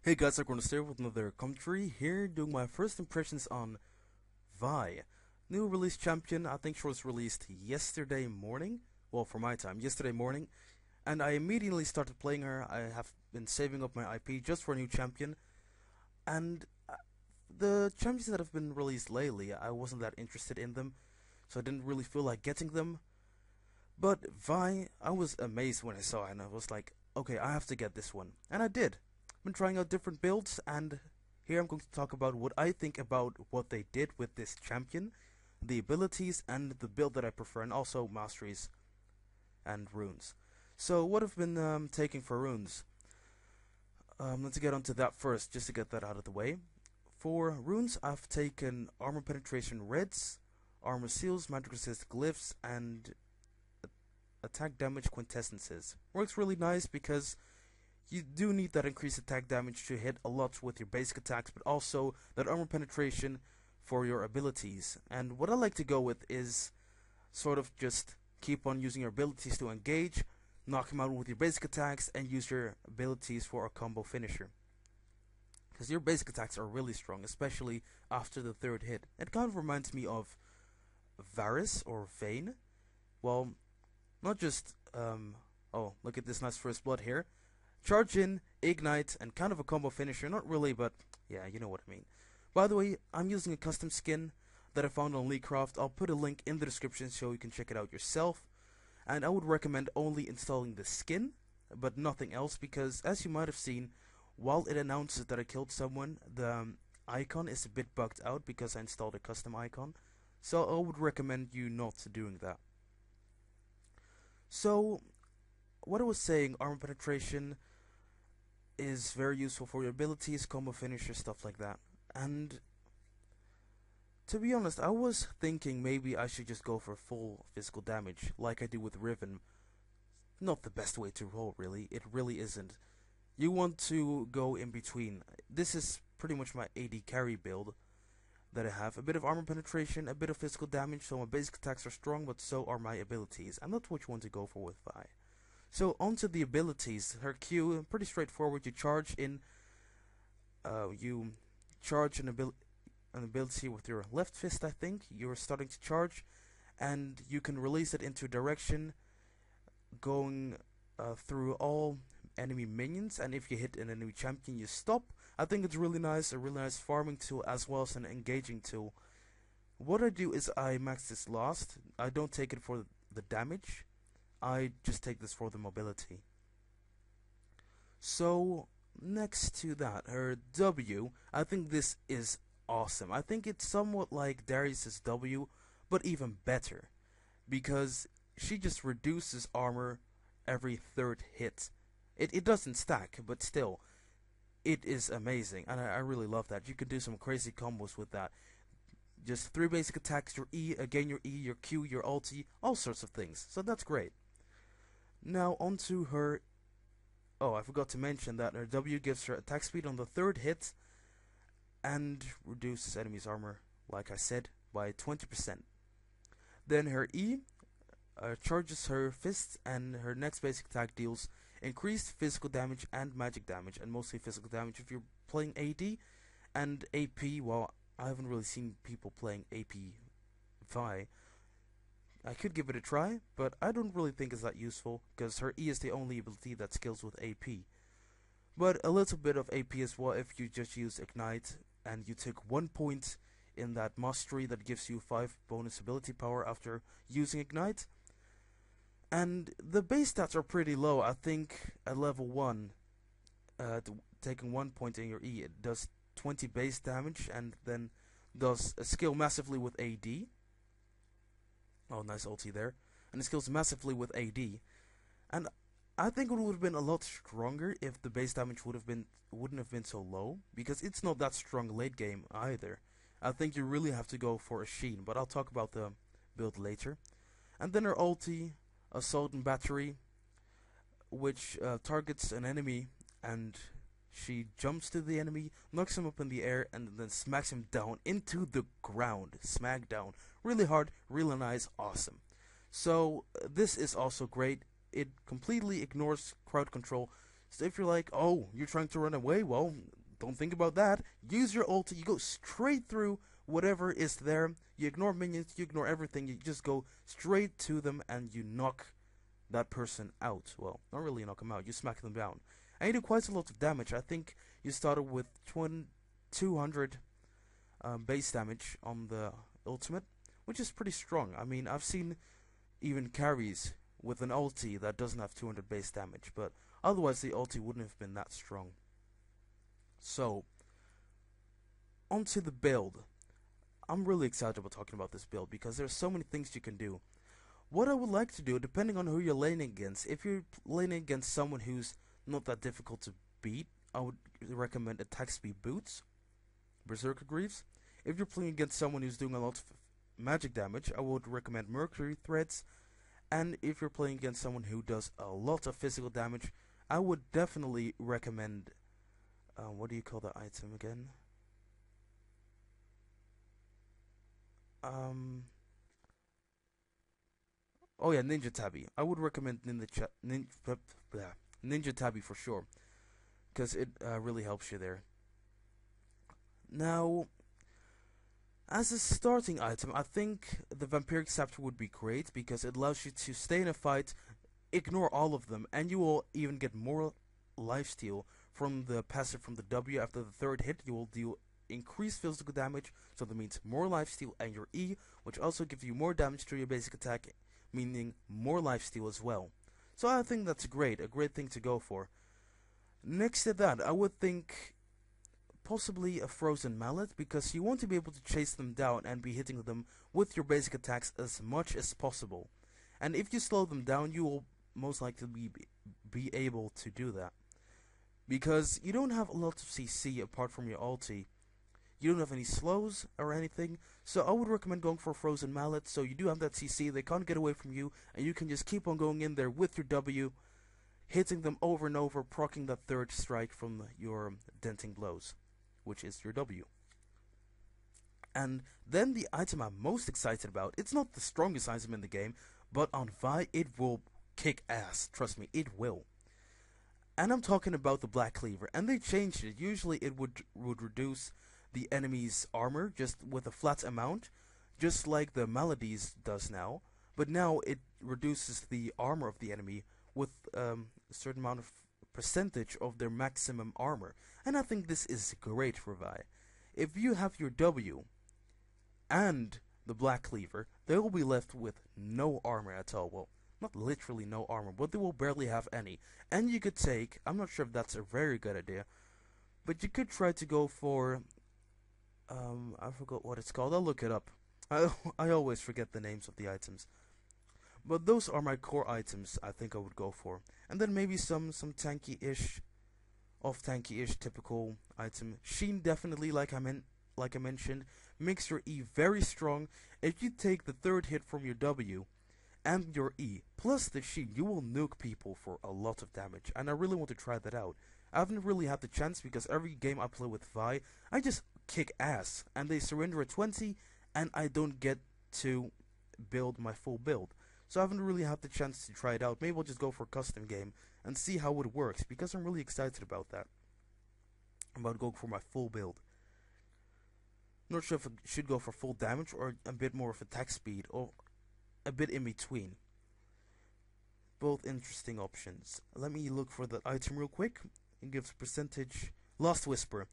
Hey guys, I'm going to start with another commentary here, doing my first impressions on Vi. New release champion, I think she was released yesterday morning. Well, for my time, yesterday morning. And I immediately started playing her. I have been saving up my IP just for a new champion. And the champions that have been released lately, I wasn't that interested in them. So I didn't really feel like getting them. But Vi, I was amazed when I saw it and I was like, okay, I have to get this one. And I did. I've been trying out different builds, and here I'm going to talk about what I think about what they did with this champion, the abilities, and the build that I prefer, and also masteries and runes. So what I've been taking for runes, let's get onto that first, just to get that out of the way. For runes, I've taken armor penetration reds, armor seals, magic resist glyphs, and attack damage quintessences. Works really nice because you do need that increased attack damage to hit a lot with your basic attacks, but also that armor penetration for your abilities. And what I like to go with is sort of just keep on using your abilities to engage, knock him out with your basic attacks, and use your abilities for a combo finisher. Because your basic attacks are really strong, especially after the third hit. It kind of reminds me of Varus or Vayne. Well, not just, oh, look at this nice first blood here. Charge in, ignite, and kind of a combo finisher. Not really, but yeah, you know what I mean. By the way, I'm using a custom skin that I found on Leecraft. I'll put a link in the description so you can check it out yourself. And I would recommend only installing the skin, but nothing else, because as you might have seen, while it announces that I killed someone, the icon is a bit bugged out because I installed a custom icon. So I would recommend you not doing that. So, what I was saying, armor penetration is very useful for your abilities, combo finisher, stuff like that. And to be honest, I was thinking maybe I should just go for full physical damage, like I do with Riven. Not the best way to roll, really. It really isn't. You want to go in between. This is pretty much my AD carry build that I have. A bit of armor penetration, a bit of physical damage, so my basic attacks are strong, but so are my abilities. And that's what you want to go for with Vi. So onto the abilities. Her Q, pretty straightforward. You charge in, you charge an ability with your left fist. I think you're starting to charge, and you can release it into a direction, going through all enemy minions. And if you hit an enemy champion, you stop. I think it's really nice, a really nice farming tool as well as an engaging tool. What I do is I max this last. I don't take it for the damage. I just take this for the mobility. So, next to that, her W, I think this is awesome. I think it's somewhat like Darius's W, but even better. Because she just reduces armor every third hit. It doesn't stack, but still, it is amazing. And I really love that. You can do some crazy combos with that. Just 3 basic attacks, your E, again your E, your Q, your ulti, all sorts of things. So that's great. Now onto her. Oh, I forgot to mention that her W gives her attack speed on the third hit and reduces enemies' armor, like I said, by 20%. Then her E charges her fists, and her next basic attack deals increased physical damage and magic damage, and mostly physical damage if you're playing AD. And AP, well, I haven't really seen people playing AP Vi. I could give it a try, but I don't really think it's that useful, because her E is the only ability that scales with AP. But a little bit of AP as well if you just use Ignite, and you take 1 point in that mastery that gives you 5 bonus ability power after using Ignite. And the base stats are pretty low. I think at level 1, taking 1 point in your E, it does 20 base damage, and then does scale massively with AD. Oh, nice ulti there. And it scales massively with AD. And I think it would have been a lot stronger if the base damage wouldn't have been so low, because it's not that strong late game either. I think you really have to go for a Sheen, but I'll talk about the build later. And then her ulti, Assault and Battery, which targets an enemy, and she jumps to the enemy, knocks him up in the air, and then smacks him down into the ground. Smack down. Really hard, really nice, awesome. So this is also great. It completely ignores crowd control, So if you're like, oh, you're trying to run away, well, don't think about that. Use your ulti. You go straight through whatever is there. You ignore minions. You ignore everything. You just go straight to them and you knock that person out. Well, not really knock them out. You smack them down. And you do quite a lot of damage. I think you started with 200 base damage on the ultimate, which is pretty strong. I mean, I've seen even carries with an ulti that doesn't have 200 base damage, but otherwise the ulti wouldn't have been that strong. So, onto the build. I'm really excited about talking about this build because there's so many things you can do. What I would like to do, depending on who you're laning against, if you're laning against someone who's not that difficult to beat, I would recommend attack speed boots, berserker greaves. If you're playing against someone who's doing a lot of magic damage, I would recommend mercury threads. And if you're playing against someone who does a lot of physical damage, I would definitely recommend, what do you call that item again? Oh yeah, Ninja Tabi. I would recommend Ninja Tabi for sure, because it really helps you there. Now, as a starting item, I think the Vampiric Scepter would be great because it allows you to stay in a fight, ignore all of them, and you will even get more lifesteal from the passive from the W. After the third hit, you will deal increased physical damage, so that means more lifesteal, and your E, which also gives you more damage to your basic attack, meaning more lifesteal as well. So I think that's great, a great thing to go for. Next to that, I would think possibly a frozen mallet, because you want to be able to chase them down and be hitting them with your basic attacks as much as possible. And if you slow them down, you will most likely be able to do that, because you don't have a lot of CC apart from your ulti. You don't have any slows or anything, so I would recommend going for a frozen mallet, so you do have that CC, they can't get away from you, and you can just keep on going in there with your W, hitting them over and over, proccing that third strike from your denting blows, which is your W. And then the item I'm most excited about, it's not the strongest item in the game, but on Vi it will kick ass, trust me, it will. And I'm talking about the Black Cleaver, and they changed it. Usually it would reduce the enemy's armor just with a flat amount, just like the Maladies does now, but now it reduces the armor of the enemy with a certain amount of percentage of their maximum armor, and I think this is great for Vi. If you have your W and the Black Cleaver, they will be left with no armor at all. Well, not literally no armor, but they will barely have any. And you could take, I'm not sure if that's a very good idea, but you could try to go for, I forgot what it's called, I'll look it up. I always forget the names of the items. But those are my core items I think I would go for. And then maybe some tanky-ish, off-tanky-ish typical item. Sheen definitely, like I mentioned, makes your E very strong. If you take the third hit from your W and your E, plus the Sheen, you will nuke people for a lot of damage. And I really want to try that out. I haven't really had the chance because every game I play with Vi, I just kick ass. And they surrender at 20, and I don't get to build my full build. So I haven't really had the chance to try it out. Maybe I'll just go for a custom game and see how it works, because I'm really excited about that. I'm about to go for my full build. Not sure if I should go for full damage or a bit more of attack speed, or a bit in between. Both interesting options. Let me look for that item real quick. It gives percentage Lost Whisper,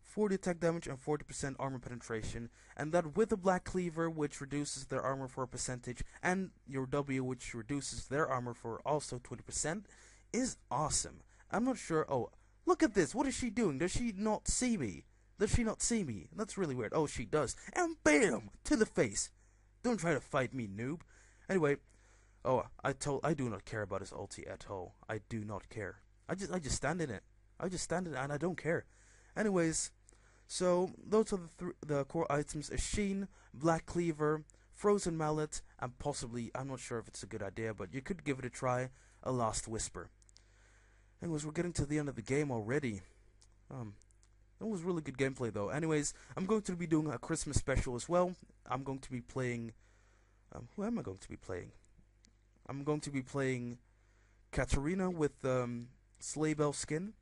40 attack damage and 40% armor penetration, and that with the Black Cleaver, which reduces their armor for a percentage, and your W, which reduces their armor for also 20%, is awesome. I'm not sure. Oh, look at this. What is she doing? Does she not see me? Does she not see me? That's really weird. Oh, she does. And bam! To the face. Don't try to fight me, noob. Anyway, oh, I do not care about his ulti at all. I do not care. I just stand in it. I just stand in it and I don't care. Anyways, so those are the core items: a Sheen, Black Cleaver, Frozen Mallet, and possibly, I'm not sure if it's a good idea, but you could give it a try, a Lost Whisper. Anyways, we're getting to the end of the game already. That was really good gameplay though. Anyways, I'm going to be doing a Christmas special as well. I'm going to be playing, who am I going to be playing? I'm going to be playing Katarina with Sleigh Bell skin.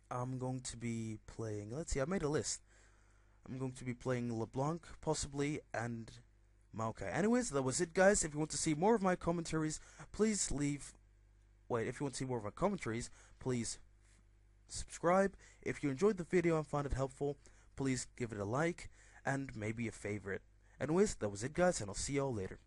I'm going to be playing. Let's see, I made a list. I'm going to be playing LeBlanc, possibly, and Maokai. Anyways, that was it, guys. If you want to see more of my commentaries, please leave. Wait, if you want to see more of my commentaries, please subscribe. If you enjoyed the video and found it helpful, please give it a like and maybe a favorite. Anyways, that was it, guys, and I'll see y'all later.